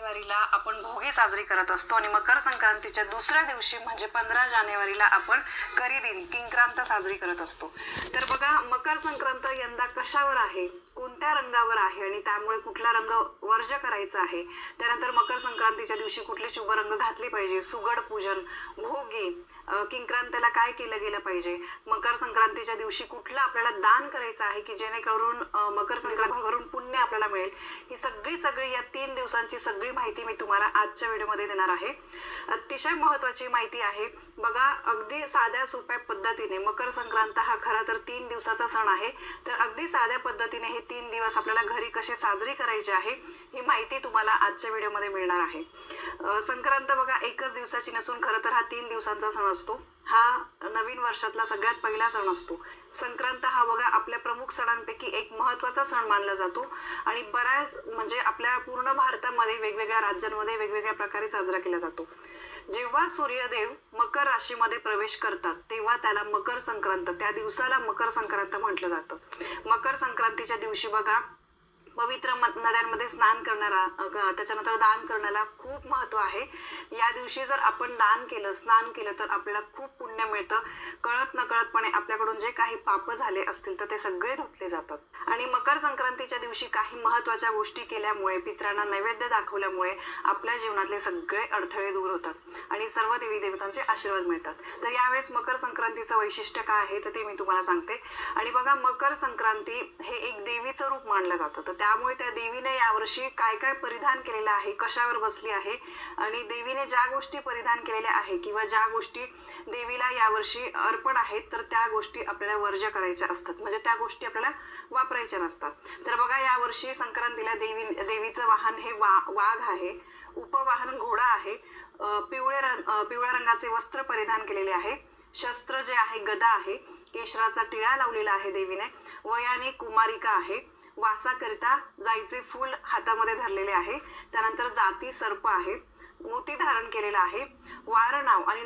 जानेवारीला आपण भोगी साजरी करत असतो आणि मकर संक्रांतीच्या दुसऱ्या दिवशी म्हणजे 15 जानेवारीला आपण करी दिन किंक्रांत साजरी करत असतो। तर बघा, मकर संक्रांत यंदा कशावर आहे, कोणत्या रंगावर आहे आणि त्यामुळे कुठला रंग वर्ज्य करायचा आहे, त्यानंतर मकर संक्रांतीच्या दिवशी कुठले शुभ रंग घातले पाहिजे, सुगड पूजन, भोगी, किंक्रांतीला काय केलं गेलं पाहिजे, मकर संक्रांतीच्या दिवशी कुठलं आपल्याला दान करायचं आहे की जेणेकरून मकर संक्रांतीवरून पुण्य आपल्याला मिळेल, ही सगळी या 3 दिवसांची सगळी माहिती मी तुम्हाला आजच्या व्हिडिओमध्ये देणार आहे। अतिशय महत्त्वाची माहिती आहे बघा। अगदी साध्या सोप्या पद्धतीने मकर संक्रांत हा खरा तर 3 दिवसाचा सण आहे, तर अगदी साध्या पद्धतीने हे 3 दिवस आपल्याला घरी कसे साजरी करायचे आहे ही माहिती तुम्हाला आजच्या व्हिडिओमध्ये मिळणार आहे। संक्रांत बघा एकच दिवसाची नसून खरं तर हा 3 दिवसांचा सण असतो। हा नवीन वर्षातला सगळ्यात पहिला सण असतो। संक्रांत हा बघा आपल्या प्रमुख सणांपैकी एक महत्त्वाचा सण मानला जातो आणि बऱ्याच म्हणजे आपल्या पूर्ण भारतामध्ये वेगवेगळ्या राज्यांमध्ये वेगवेगळ्या प्रकारे साजरा केला जातो। जेव्हा सूर्यदेव मकर राशीमध्ये प्रवेश करतात तेव्हा त्याला मकर संक्रांत, त्या दिवसाला मकर संक्रांत म्हटलं जातं। मकर संक्रांतीच्या दिवशी बघा पवित्र नद्यांमध्ये स्नान करणारा, त्याच्यानंतर दान करण्याला खूप महत्त्व आहे। या दिवशी जर आपण दान केलं, स्नान केलं तर आपल्याला खूप पुण्य मिळतं। कळत नकळतपणे आपल्याकडून जे काही पाप झाले असतील तर ते सगळे धुतले जातात। आणि मकर संक्रांतीच्या दिवशी काही महत्त्वाच्या गोष्टी केल्यामुळे, पितरांना नैवेद्य दाखवल्यामुळे आपल्या जीवनातले सगळे अडथळे दूर होतात आणि सर्व देवी देवतांचे आशीर्वाद मिळतात। तर यावेळेस मकर संक्रांतीचं वैशिष्ट्य काय आहे तर ते मी तुम्हाला सांगते। आणि बघा, मकर संक्रांती हे एक देवीचं रूप मानलं जातं, तर त्यामुळे त्या देवीने यावर्षी काय काय परिधान केलेलं आहे, कशावर बसली आहे आणि देवीने ज्या गोष्टी परिधान केलेल्या आहे किंवा ज्या गोष्टी देवीला यावर्षी अर्पण आहेत तर त्या गोष्टी आपल्याला वर्ज्य करायच्या असतात, म्हणजे त्या गोष्टी आपल्याला वापरायच्या नसतात। तर बघा, यावर्षी संक्रांतीला देवीचं वाहन हे वाघ आहे, उपवाहन घोडा आहे, पिवळ्या रंगाचे वस्त्र परिधान केलेले आहे, शस्त्र जे आहे गदा आहे, केशराचा टिळा लावलेला आहे देवीने, वयाने कुमारिका आहे, वासाकरिता जाईचे फूल हातामध्ये धरलेले आहे, त्यानंतर जाती सर्प आहे, मोती धारण केलेला आहे, वार नाव आणि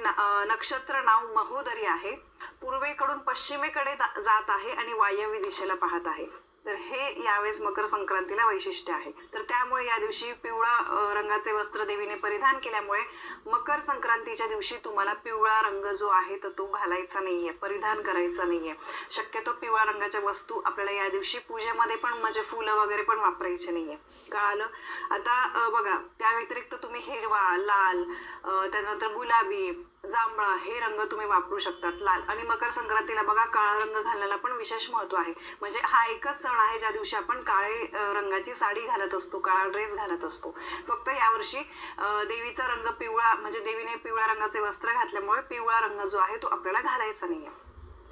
नक्षत्र नाव महोदरी आहे, पूर्वेकडून पश्चिमेकडे जात आहे आणि वायव्य दिशेला पाहत आहे। तर हे यावेळेस मकर संक्रांतीला वैशिष्ट्य आहे। तर त्यामुळे या दिवशी पिवळा रंगाचे वस्त्र देवीने परिधान केल्यामुळे मकर संक्रांतीच्या दिवशी तुम्हाला पिवळा रंग जो आहे तर तो घालायचा नाहीये, परिधान करायचा नाहीये। शक्यतो पिवळ्या रंगाच्या वस्तू आपल्याला या दिवशी पूजेमध्ये पण म्हणजे फुलं वगैरे पण वापरायचे नाहीये, कळालं? आता बघा, त्या व्यतिरिक्त तुम्ही हिरवा, लाल, त्यानंतर गुलाबी, जांभळा हे रंग तुम्ही वापरू शकतात, लाल। आणि मकर संक्रांतीला बघा काळा रंग घालण्याला पण विशेष महत्त्व आहे, म्हणजे हा एकच सण आहे ज्या दिवशी आपण काळे रंगाची साडी घालत असतो, काळा ड्रेस घालत असतो। फक्त यावर्षी देवीचा रंग पिवळा, म्हणजे देवीने पिवळ्या रंगाचे वस्त्र घातल्यामुळे पिवळा रंग जो आहे तो आपल्याला घालायचा नाहीये,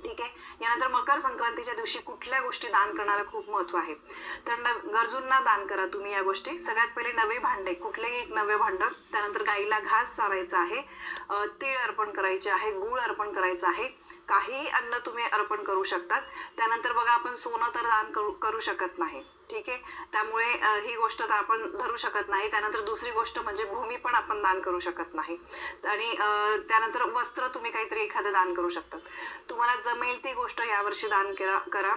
ठीक आहे? यानंतर मकर संक्रांतीच्या दिवशी कुठल्या गोष्टी दान करण्याला खूप महत्त्व आहे, तर गरजूंना दान करा तुम्ही या गोष्टी। सगळ्यात पहिले नवे भांडे, कुठलेही एक नवे भांड, त्यानंतर गाईला घास चारायचा आहे, तीळ अर्पण करायचे आहे, गूळ अर्पण करायचं आहे, काही अन्न तुम्ही अर्पण करू शकतात। त्यानंतर बघा, आपण सोनं तर दान करू शकत नाही, ठीक आहे? त्यामुळे ही गोष्ट तर आपण धरू शकत नाही। त्यानंतर दुसरी गोष्ट म्हणजे भूमी पण आपण दान करू शकत नाही। आणि त्यानंतर वस्त्र तुम्ही काहीतरी एखादं दान करू शकतात, तुम्हाला जमेल ती गोष्ट यावर्षी दान करा।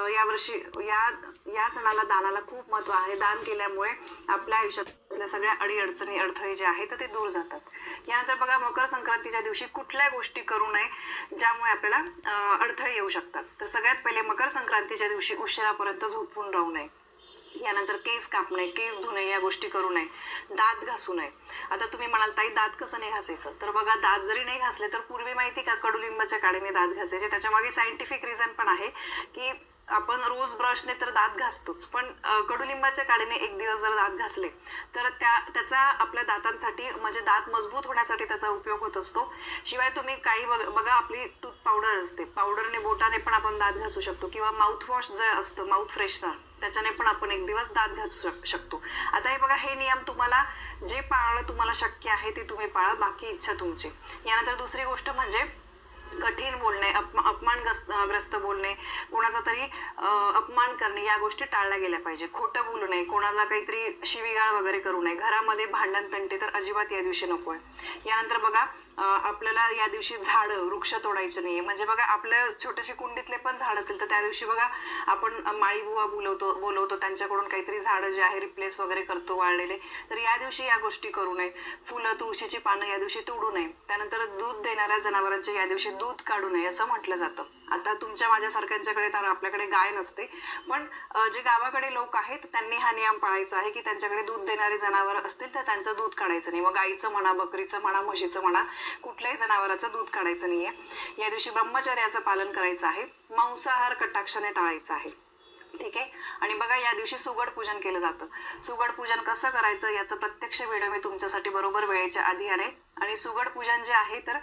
यावर्षी या सणाला दानाला खूप महत्त्व आहे। दान केल्यामुळे आपल्या आयुष्यातल्या सगळ्या अडीअडचणी, अडथळे जे आहेत ते दूर जातात। यानंतर बघा, मकर संक्रांतीच्या दिवशी कुठल्या गोष्टी करू नये ज्यामुळे आपल्याला अडथळे येऊ शकतात, तर सगळ्यात पहिले मकर संक्रांतीच्या दिवशी उशिरापर्यंत झोपून राहू नये। यानंतर केस कापणे, केस धुणे या गोष्टी करू नये, दात घासू नये। आता तुम्ही म्हणाल ताई दात कसं नाही घासायचं, तर बघा, दात जरी नाही घासले तर पूर्वी माहिती का कडुलिंबाच्या काडीने दात घासायचे, त्याच्या मागे सायंटिफिक रिझन पण आहे की आपण रोज ब्रशने तर दात घासतोच, पण कडुलिंबाच्या काडीने एक दिवस जर दात घासले तर त्याचा आपल्या दातांसाठी म्हणजे दात मजबूत होण्यासाठी त्याचा उपयोग होत असतो। शिवाय तुम्ही काही बघा, आपली टूथ पावडर असते, पावडरने बोटाने पण आपण दात घासू शकतो, किंवा माउथवॉश जे असतं, माउथ फ्रेशनर, त्याच्याने पण आपण एक दिवस दात घासू शकतो। आता हे बघा, हे नियम तुम्हाला जे पाळणं तुम्हाला शक्य आहे ते तुम्ही पाळा, बाकी इच्छा तुमची। यानंतर दुसरी गोष्ट म्हणजे कठीण बोलणे, अपमानग्रस्त बोलणे, कोणाचा तरी अपमान करणे या गोष्टी टाळल्या गेल्या पाहिजे। खोटं बोलू नये, कोणाला काहीतरी शिवीगाळ वगैरे करू नये, घरामध्ये भांडण तंटे तर अजिबात या दिवशी नको आहे। यानंतर बघा, आपल्याला या दिवशी झाडं वृक्ष तोडायचे नाहीये. म्हणजे बघा आपल्या छोटेसे कुंडीतले पण झाड असेल तर त्या दिवशी बघा आपण माळी बुवा बोलवतो त्यांच्याकडून काहीतरी झाडं जे आहे रिप्लेस वगैरे करतो वाळलेले. तर या दिवशी या गोष्टी करू नये. फुलं तुळशीची पानं या दिवशी तोडू नये. त्यानंतर दूध देणाऱ्या जनावरांचे या दिवशी दूध काढू नये असं म्हटलं जातं. आता तुमच्या माझ्यासारख्यांच्याकडे तर आपल्याकडे गाय नसते, पण जे गावाकडे लोक आहेत त्यांनी हा नियम पाळायचा आहे की त्यांच्याकडे दूध देणारे जनावर असतील तर त्यांचं दूध काढायचं नाही. मग गाईचं म्हणा, बकरीचं म्हणा, म्हशीचं म्हणा, कुठल्याही जनावराचं दूध काढायचं नाहीये. या दिवशी ब्रह्मचर्याचं पालन करायचं आहे. मांसाहार कटाक्षाने टाळायचा आहे. ठीक आहे. आणि बघा या दिवशी सुगड पूजन केलं जातं. सुगड पूजन कसं करायचं याचं प्रत्यक्ष व्हिडिओ मी तुमच्यासाठी बरोबर वेळेच्या आधी आणेन. आणि सुगड पूजन जे आहे तर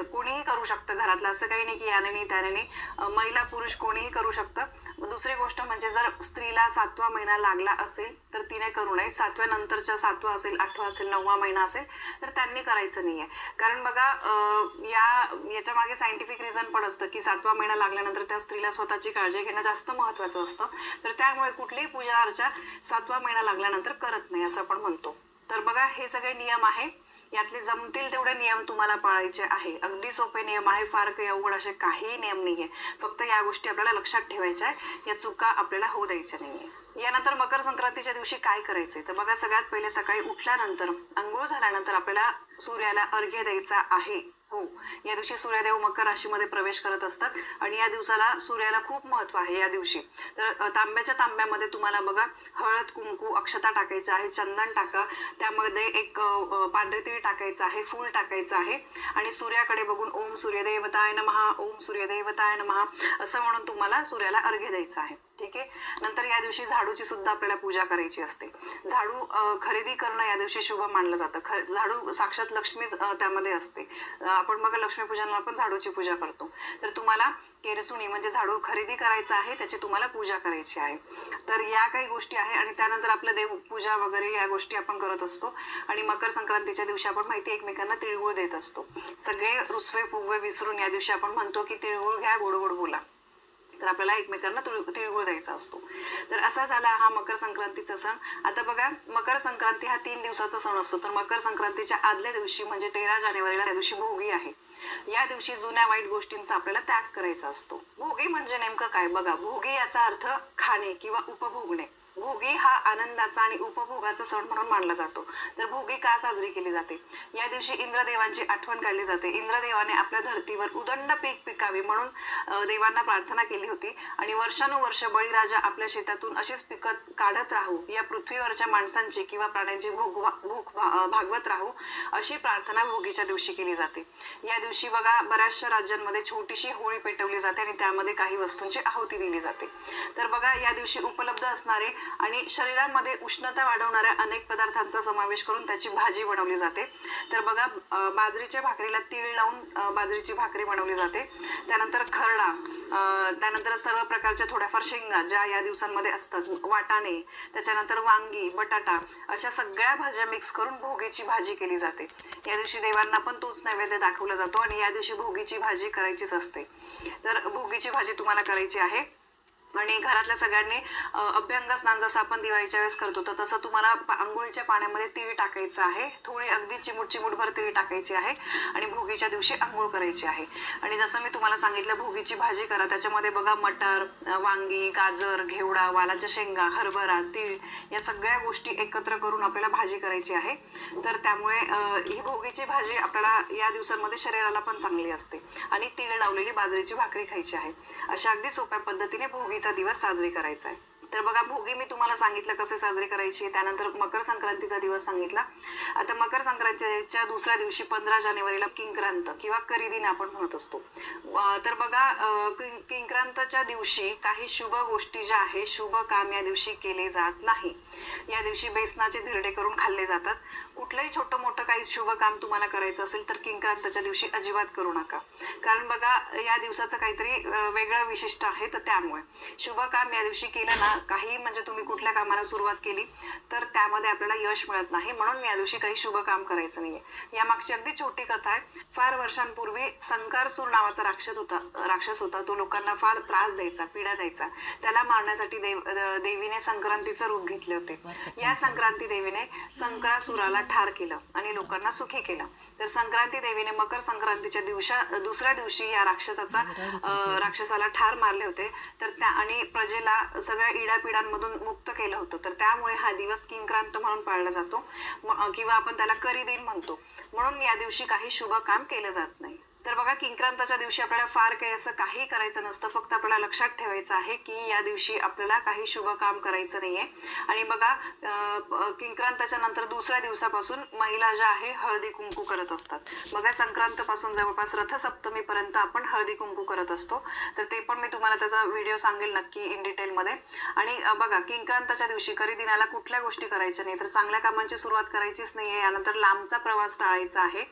कोणीही करू शकतं घरातलं, असं काही नाही की याने नाही त्याने नाही, महिला पुरुष कोणीही करू शकतं. दुसरी गोष्ट म्हणजे जर स्त्रीला 7वा महिना लागला असेल तर तिने करू नये. 7व्या नंतरच्या 7वा असेल, 8वा असेल, 9वा महिना असेल तर त्यांनी करायचं नाहीये. कारण बघा याच्या मागे सायंटिफिक रिझन पण असतं की 7वा महिना लागल्यानंतर त्या स्त्रीला स्वतःची काळजी घेणं जास्त महत्वाचं असतं. तर त्यामुळे कुठलीही पूजा अर्चा 7वा महिना लागल्यानंतर करत नाही असं आपण म्हणतो. तर बघा हे सगळे नियम आहे. यातले जमतील तेवढे नियम तुम्हाला पाळायचे आहे. अगदी सोपे नियम आहे, फार काही अवघड असे काही नियम नाहीये. फक्त या गोष्टी आपल्याला लक्षात ठेवायच्या आहे. या चुका आपल्याला होऊ द्यायच्या नाहीये. यानंतर मकर संक्रांतीच्या दिवशी काय करायचंय तर बघा सगळ्यात पहिले सकाळी उठल्यानंतर अंघोळ झाल्यानंतर आपल्याला सूर्याला अर्घ्य द्यायचा आहे. हो, या दिवशी सूर्यदेव मकर राशीमध्ये प्रवेश करत असतात आणि या दिवसाला सूर्याला खूप महत्व आहे. या दिवशी तर तांब्याच्या तांब्यामध्ये तुम्हाला बघा हळद, कुंकू, अक्षता टाकायचं आहे, चंदन टाका, त्यामध्ये एक पांढरे तीळ टाकायचं आहे, फूल टाकायचं आहे आणि सूर्याकडे बघून ओम सूर्यदेवताय नमः, ओम सूर्यदेवताय नमः असं म्हणून तुम्हाला सूर्याला अर्घ्य द्यायचं आहे. ठीक आहे. नंतर या दिवशी झाडूची सुद्धा आपल्याला पूजा करायची असते. झाडू खरेदी करणं या दिवशी शुभ मानलं जातं. झाडू साक्षात लक्ष्मीच त्यामध्ये असते. आपण बघा लक्ष्मीपूजनाला आपण झाडूची पूजा करतो. तर तुम्हाला केरसुणी म्हणजे झाडू खरेदी करायचं आहे, त्याची तुम्हाला पूजा करायची आहे. तर या काही गोष्टी आहे आणि त्यानंतर आपलं देवपूजा वगैरे या गोष्टी आपण करत असतो. आणि मकर संक्रांतीच्या दिवशी आपण माहिती एकमेकांना तिळगुळ देत असतो. सगळे रुसवे फुगवे विसरून या दिवशी आपण म्हणतो की तिळगुळ घ्या, गोड गोड बोला. तर आपल्याला एकमेकांना तिळगुळ द्यायचा असतो. तर असा झाला हा मकर संक्रांतीचा सण. आता बघा मकर संक्रांती हा 3 दिवसाचा सण असतो. तर मकर संक्रांतीच्या आदल्या दिवशी म्हणजे 13 जानेवारीला त्या दिवशी भोगी आहे. या दिवशी जुन्या वाईट गोष्टींचा आपल्याला त्याग करायचा असतो. भोगी म्हणजे नेमकं काय बघा, भोगी याचा अर्थ खाणे किंवा उपभोगणे. भोगी हा आनंदाचा आणि उपभोगाचा सण म्हणून मानला जातो. तर भोगी का साजरी केली जाते? या दिवशी इंद्रदेवांची आठवण काढली जाते. इंद्रदेवाने आपल्या धर्तीवर उदंड पीक पिकावे म्हणून देवांना प्रार्थना केली होती आणि वर्षानुवर्ष बळीराजा आपल्या शेतातून अशीच पिकं काढत राहू, या पृथ्वीवरच्या माणसांची किंवा प्राण्यांची भूक भागवत राहू अशी प्रार्थना भोगीच्या दिवशी केली जाते. या दिवशी बघा बऱ्याचशा राज्यांमध्ये छोटीशी होळी पेटवली जाते आणि त्यामध्ये काही वस्तूंची आहुती दिली जाते. तर बघा या दिवशी उपलब्ध असणारे आणि शरीरामध्ये उष्णता वाढवणाऱ्या अनेक पदार्थांचा समावेश करून त्याची भाजी बनवली जाते. तर बघा बाजरीच्या भाकरीला तीळ लावून बाजरीची भाकरी बनवली जाते. त्यानंतर खरडा, त्यानंतर सर्व प्रकारच्या थोड्याफार शेंगा ज्या या दिवसांमध्ये असतात, वाटाणे, त्याच्यानंतर वांगी, बटाटा अशा सगळ्या भाज्या मिक्स करून भोगीची भाजी केली जाते. या दिवशी देवांना पण तोच नैवेद्य दाखवला जातो आणि या दिवशी भोगीची भाजी करायचीच असते. तर भोगीची भाजी तुम्हाला करायची आहे. आणि घरातल्या सगळ्यांनी अभ्यंग स्नान जसं आपण दिवाळीच्या वेळेस करतो तर तसं तुम्हाला आंघोळीच्या पाण्यामध्ये तीळ टाकायचं आहे. थोडी अगदी चिमूटभर तीळ टाकायची आहे आणि भोगीच्या दिवशी आंघोळ करायची आहे. आणि जसं मी तुम्हाला सांगितलं भोगीची भाजी करा, त्याच्यामध्ये बघा मटार, वांगी, गाजर, घेवडा, वालाच्या शेंगा, हरभरा, तीळ या सगळ्या गोष्टी एकत्र करून आपल्याला भाजी करायची आहे. तर त्यामुळे ही भोगीची भाजी आपल्याला या दिवसांमध्ये शरीराला पण चांगली असते आणि तीळ लावलेली बाजरीची भाकरी खायची आहे. अशा अगदी सोप्या पद्धतीने भोगीचा दिवस साजरी करायचा आहे. तर बघा भोगी मी तुम्हाला सांगितलं कसे साजरी करायची. त्यानंतर मकर संक्रांतीचा दिवस सांगितला. आता मकर संक्रांतीच्या दुसऱ्या दिवशी 15 जानेवारीला किंक्रांत किंवा करीदिन आपण म्हणत असतो. तर बघा किंक्रांतच्या दिवशी काही शुभ गोष्टी ज्या आहे, शुभ काम या दिवशी केले जात नाही. या दिवशी बेसनाचे धिरडे करून खाल्ले जातात. कुठलंही छोटं मोठं काही शुभ काम तुम्हाला करायचं असेल तर किंक्रांतच्या दिवशी अजिबात करू नका. कारण बघा या दिवसाचं काहीतरी वेगळं विशिष्ट आहे. तर त्यामुळे शुभ काम या दिवशी केलं ना, काही म्हणजे तुम्ही कुठल्या कामाला सुरुवात केली तर त्यामध्ये आपल्याला यश मिळत नाही. म्हणून या दिवशी काही शुभ काम करायचं नाहीये. या मागची अगदी छोटी कथा आहे. फार वर्षांपूर्वी संकारसूर नावाचा राक्षस होता. तो लोकांना फार त्रास द्यायचा, पीडा द्यायचा. त्याला मारण्यासाठी देवीने संक्रांतीचं रूप घेतले होते. या संक्रांती देवीने संक्रासुराला ठार केलं आणि लोकांना सुखी केलं. तर संक्रांती देवीने मकर संक्रांतीच्या दुसऱ्या दिवशी या राक्षसाला ठार मारले होते. तर त्या आणि प्रजेला सगळ्या इडापिडांमधून मुक्त केलं होतं. तर त्यामुळे हा दिवस किंक्रांत म्हणून पाळला जातो किंवा आपण त्याला करीदिन म्हणतो. म्हणून या दिवशी काही शुभ काम केलं जात नाही. तर बघा, किंक्रांताच्या दिवशी आपल्याला फार काही असं काही करायचं नसतं. फक्त आपल्याला लक्षात ठेवायचं आहे की या दिवशी आपल्याला काही शुभ काम करायचं नाहीये. आणि बघा, किंक्रांताच्या नंतर दुसऱ्या दिवसापासून महिला ज्या आहे हळदी कुंकू करत असतात. बघा, संक्रांत पासून जवळपास रथसप्तमी पर्यंत आपण हळदी कुंकू करत असतो. तर ते पण मी तुम्हाला त्याचा व्हिडिओ सांगेल नक्की इन डिटेल मध्ये. आणि बघा, किंक्रांताच्या दिवशी करीदिनाला कुठल्या गोष्टी करायच्या नाही. तर चांगल्या कामांची सुरुवात करायचीच नाहीये. यानंतर लांबचा प्रवास टाळायचा आहे.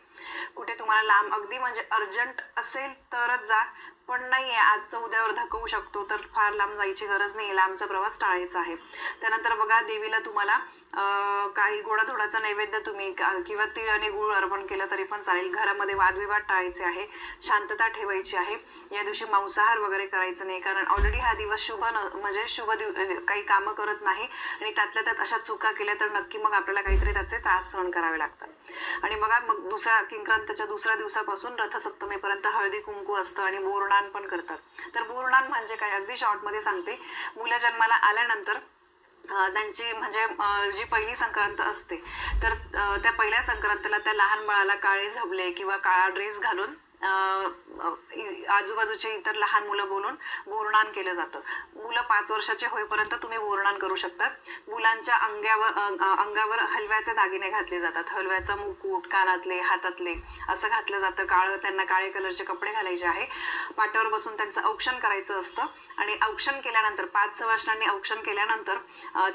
कुठे तुम्हाला लांब अगदी म्हणजे अर्जंट असेल तरच जा, पण नाहीये आजचं उद्यावर धकवू शकतो तर फार लांब जायची गरज नाही. लांबचा प्रवास टाळायचा आहे. त्यानंतर बघा, देवीला तुम्हाला काही गोडाधोडाचा नैवेद्य तुम्ही किंवा तीळ आणि गुळ अर्पण केलं तरी पण चालेल. घरामध्ये वादविवाद टाळायचे आहे, शांतता ठेवायची आहे. या दिवशी मांसाहार वगैरे करायचं नाही, कारण ऑलरेडी हा दिवस म्हणजे शुभ काही कामं करत नाही आणि त्यातल्या त्यात अशा चुका केल्या तर नक्की मग आपल्याला काहीतरी त्याचे त्रास सहन करावे लागतात. आणि बघा, मग किंक्रांताच्या दुसऱ्या दिवसापासून रथसप्तमीपर्यंत हळदी कुंकू असतं आणि बोरनान पण करतात. तर बोरनान म्हणजे काय, अगदी शॉर्टमध्ये सांगते. मुलं जन्माला आल्यानंतर त्यांची म्हणजे जी पहिली संक्रांत असते तर त्या पहिल्या संक्रांतीला त्या लहान बाळाला काळे झबले किंवा काळा ड्रेस घालून आजूबाजूचे इतर लहान मुलं बोलून बोरनान केलं जातं. मुलं 5 वर्षाचे होईपर्यंत तुम्ही बोरनान करू शकतात. मुलांच्या अंगावर हलव्याचे दागिने घातले जातात. हलव्याचा मुकुट, कानातले, हातातले असं घातलं जातं. त्यांना काळे कलरचे कपडे घालायचे आहे. पाटावर बसून त्यांचं औक्षण करायचं असतं. आणि औक्षण केल्यानंतर 5 सवाष्णांनी औक्षण केल्यानंतर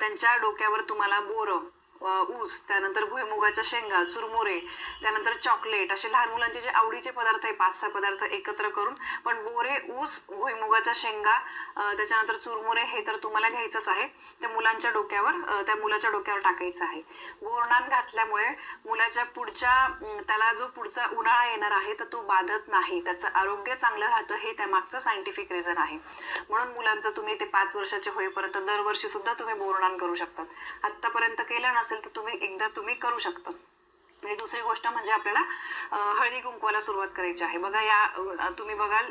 त्यांच्या डोक्यावर तुम्हाला बोरं, ऊस, त्यानंतर भुईमुगाच्या शेंगा, चुरमुरे, त्यानंतर चॉकलेट असे लहान मुलांचे जे आवडीचे पदार्थ आहे 5-6 पदार्थ एकत्र करून, पण बोरे, ऊस, भुईमुगाच्या शेंगा, त्याच्यानंतर चुरमुरे हे तर तुम्हाला घ्यायचंच आहे. त्या मुलाच्या डोक्यावर टाकायचं आहे. बोरनान घातल्यामुळे मुलाच्या त्याला जो पुढचा उन्हाळा येणार आहे तर तो बाधत नाही, त्याचं आरोग्य चांगलं राहतं. हे त्यामागचं सायंटिफिक रिझन आहे. म्हणून मुलांचं तुम्ही ते 5 वर्षाचे होईपर्यंत दरवर्षी सुद्धा तुम्ही बोरनान करू शकतात. आतापर्यंत केलं नसेल तर तुम्ही करू शकता. आणि दुसरी गोष्ट म्हणजे आपल्याला हळदी कुंकवाला सुरुवात करायची आहे. बघा, तुम्ही बघाल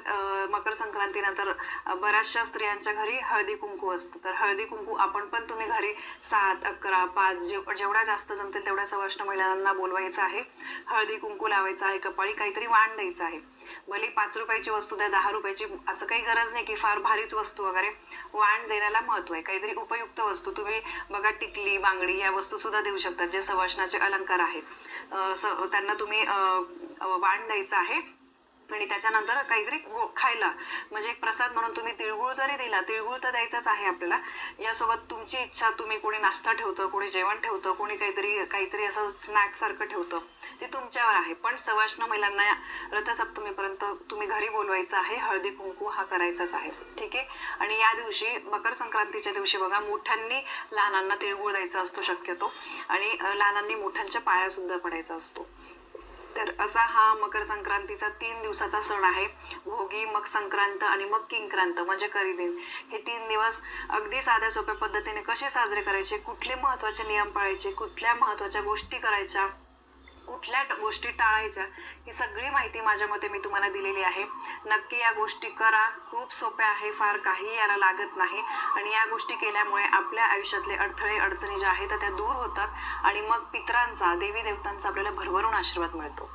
मकर संक्रांतीनंतर बऱ्याचशा स्त्रियांच्या घरी हळदी कुंकू असतं. तर हळदी कुंकू तुम्ही घरी 7, 11, 5 जेवढ्या जास्त जमतील तेवढ्या सवाष्ण महिलांना बोलवायचं आहे. हळदी कुंकू लावायचं आहे. कपाळी काहीतरी वाण द्यायचं आहे. भले 5 रुपयाची वस्तू द्या, 10 रुपयाची, असं काही गरज नाही की फार भारीच वस्तू वगैरे. वाण देण्याला महत्व आहे. काहीतरी उपयुक्त वस्तू तुम्ही बघा, टिकली, बांगडी या वस्तू सुद्धा देऊ शकतात जे सवाष्णाचे अलंकार आहेत. त्यांना तुम्ही वाण द्यायचं आहे. आणि त्याच्यानंतर काहीतरी खायला म्हणजे एक प्रसाद म्हणून तुम्ही तिळगुळ जरी दिला, तिळगुळ तर द्यायचाच आहे आपल्याला. यासोबत तुमची इच्छा, तुम्ही कोणी नाश्ता ठेवतं, कोणी जेवण ठेवतं, कोणी काहीतरी असं स्नॅक सारखं ठेवतं, ते तुमच्यावर आहे. पण सवाष्ण महिलांना रथसप्तमीपर्यंत तुम्ही घरी बोलवायचं आहे. हळदी कुंकू हा करायचाच आहे. ठीक आहे. आणि या दिवशी मकर संक्रांतीच्या दिवशी बघा, मोठ्यांनी लहानांना तिळगुळ द्यायचा असतो शक्यतो, आणि लहानांनी मोठ्यांच्या पाया सुद्धा पडायचा असतो. तर असा हा मकर संक्रांतीचा 3 दिवसाचा सण आहे. भोगी, मग संक्रांत आणि मग किंक्रांत म्हणजे करीदिन. हे 3 दिवस अगदी साध्या सोप्या पद्धतीने कसे साजरे करायचे, कुठले महत्वाचे नियम पाळायचे, कुठल्या महत्वाच्या गोष्टी करायच्या, कुठल्या गोष्टी टाळायच्या, ही सगळी माहिती माझ्या मते मी तुम्हाला दिलेली आहे. नक्की या गोष्टी करा. खूप सोप्या आहे, फार काही याला लागत नाही. आणि या गोष्टी केल्यामुळे आपल्या आयुष्यातले अडथळे अडचणी ज्या आहेत त्या दूर होतात आणि मग पितरांचा, देवी देवतांचा आपल्याला भरभरून आशीर्वाद मिळतो.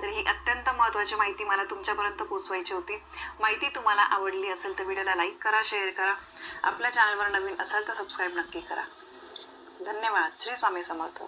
तर ही अत्यंत महत्त्वाची माहिती मला तुमच्यापर्यंत पोहोचवायची होती. माहिती तुम्हाला आवडली असेल तर व्हिडिओला लाईक करा, शेअर करा. आपल्या चॅनलवर नवीन असाल तर सबस्क्राईब नक्की करा. धन्यवाद. श्री स्वामी समर्थ.